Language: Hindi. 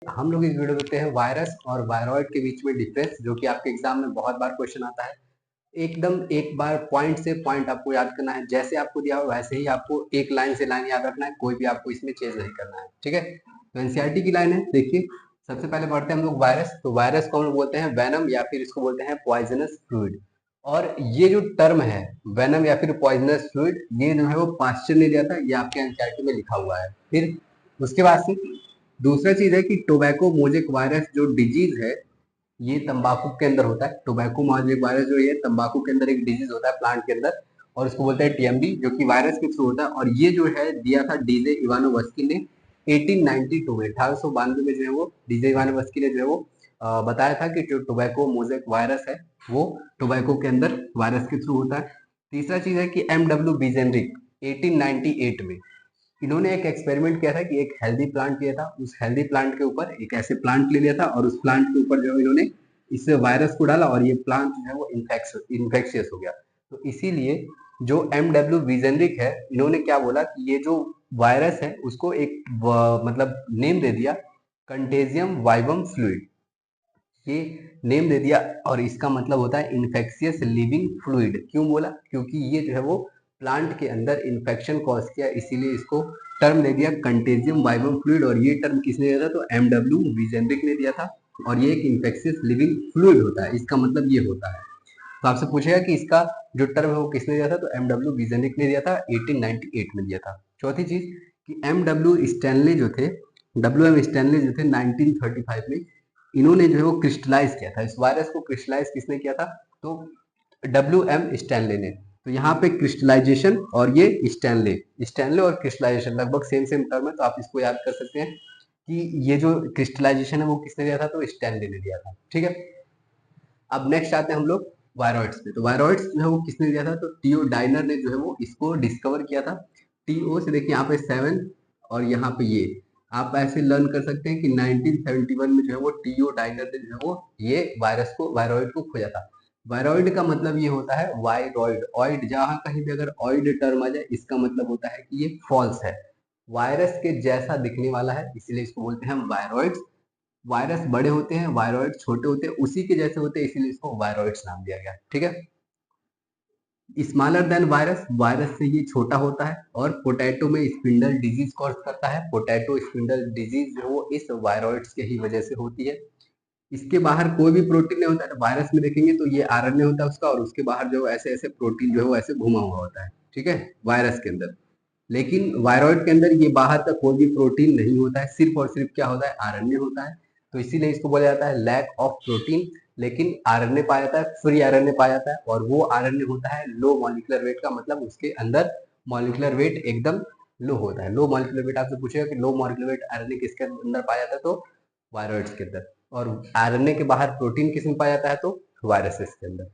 हम लोग इस वीडियो में देखते हैं वायरस और वायरॉइड के बीच में डिफरेंस, जो कि आपके एग्जाम में बहुत बार क्वेश्चन आता है। एकदम एक बार पॉइंट से पॉइंट आपको याद करना है, जैसे आपको दिया हो वैसे ही आपको एक लाइन से लाइन याद रखना है, कोई भी आपको इसमें चेंज नहीं करना है। ठीक है, तो एनसीईआरटी की लाइन है, देखिए। सबसे पहले पढ़ते हैं हम लोग वायरस। तो वायरस को हम लोग बोलते हैं वेनम, या फिर इसको बोलते हैं पॉइजनस फ्लूइड। और ये जो टर्म है वेनम या फिर पॉइजनस फ्लूइड, ये जो है वो पास्चर ने दिया था, ये आपके एनसीईआरटी में लिखा हुआ है। फिर उसके बाद से दूसरा चीज है कि टोबैको मोजेक वायरस जो डिजीज है, ये तंबाकू के अंदर होता है। टोबैको मोजेक वायरस जो ये तंबाकू के अंदर एक डिजीज होता है प्लांट के अंदर, और उसको बोलते हैं टीएमडी, जो कि वायरस के थ्रू होता है। और ये जो है दिया था डीजे इवानोवस्की ने 1892 में, 1892 में जो है वो डीजे इवानोवस्की ने जो है वो बताया था कि जो टोबैको मोजेक वायरस है वो टोबैको के अंदर वायरस के थ्रू होता है। तीसरा चीज है कि एमडब्ल्यू बीजेनरिक 1898 में इन्होंने एक एक्सपेरिमेंट किया था कि एक हेल्दी प्लांट लिया था, उस हेल्दी प्लांट के ऊपर एक ऐसे प्लांट ले लिया था, और उस प्लांट के ऊपर जो है इन्होंने इस वायरस को डाला, और ये प्लांट जो है वो इन्फेक्शियस हो गया। तो इसीलिए जो एमडब्ल्यू विजेनरिक है, इन्होंने क्या बोला कि ये जो वायरस है उसको एक मतलब नेम दे दिया, कंटेजियम वाइवम फ्लूइड। ये नेम दे दिया, और इसका मतलब होता है इन्फेक्शियस लिविंग फ्लूइड। क्यों बोला? क्योंकि ये जो है वो प्लांट के अंदर इन्फेक्शन कॉज किया, इसीलिए इसको टर्म दे दिया कंटेजियम वाइवम फ्लूइड। और ये टर्म किसने दिया था? तो एमडब्ल्यू विजेनरिक ने दिया था। और ये एक इन्फेक्शियस लिविंग फ्लूइड होता है, इसका मतलब ये होता है। तो आपसे पूछेगा कि इसका जो टर्म है वो किसने दिया था? तो एमडब्ल्यू विजेनिक ने दिया था, 1898 में दिया था। चौथी चीज कि एमडब्ल्यू स्टैनली जो थे, डब्ल्यू एम स्टैनली जो थे 1935 में, इन्होंने जो है वो क्रिस्टलाइज किया था। इस वायरस को क्रिस्टलाइज किसने किया था? तो डब्ल्यू एम स्टैनले ने। तो यहाँ पे क्रिस्टलाइजेशन और ये स्टैनले, स्टैनले और क्रिस्टलाइजेशन लगभग सेम सेम टर्म है, तो आप इसको याद कर सकते हैं कि ये जो क्रिस्टलाइजेशन है वो किसने दिया था? तो स्टैनले ने दिया था। ठीक है, अब नेक्स्ट आते हैं हम लोग वायरॉइड्स पे। तो वायरॉइड्स जो है वो किसने दिया था? तो टीओ डाइनर ने जो है वो इसको डिस्कवर किया था। टीओ से देखिए यहाँ पे 7, और यहाँ पे ये आप ऐसे लर्न कर सकते हैं कि 1971 में जो है वो टीओ डाइनर ने जो है वो ये वायरस को, वायरॉइड को खोजा था। वायरॉइड का मतलब ये होता है वायरॉइड, ऑइड, जहां कहीं भी अगर ऑइड टर्म आ जाए इसका मतलब होता है कि ये फॉल्स है, वायरस के जैसा दिखने वाला है, इसीलिए इसको बोलते हैं वायरॉइड्स। वायरस बड़े होते हैं, वायरॉइड छोटे होते हैं, उसी के जैसे होते हैं, इसीलिए इसको वायरॉइड्स नाम दिया गया। ठीक है, स्मॉलर देन वायरस, वायरस से ये छोटा होता है। और पोटैटो में स्पिंडल डिजीज कॉज करता है, पोटैटो स्पिंडल डिजीज जो वो इस वायरॉइड्स के ही वजह से होती है। इसके बाहर कोई भी प्रोटीन नहीं होता है। वायरस में देखेंगे तो ये आरएनए होता है उसका, और उसके बाहर जो ऐसे ऐसे प्रोटीन जो है वो ऐसे घुमा हुआ होता है। ठीक है, वायरस के अंदर। लेकिन वायरॉइड के अंदर ये बाहर का कोई भी प्रोटीन नहीं होता है, सिर्फ और सिर्फ क्या होता है? आरएनए होता है। तो इसीलिए इसको बोला जाता है लैक ऑफ प्रोटीन। लेकिन आरएनए पाया जाता है, फ्री आरएनए पाया जाता है, और वो आरएनए होता है लो मॉलिक्यूलर वेट का, मतलब उसके अंदर मॉलिक्यूलर वेट एकदम लो होता है। लो मॉलिक्यूलर वेट आपसे पूछेगा कि लो मॉलिक्यूलर वेट आरएनए किसके अंदर पाया जाता है? तो वायरॉइड्स के अंदर। और आरएनए के बाहर प्रोटीन किसमें पाया जाता है? तो वायरसेस के अंदर।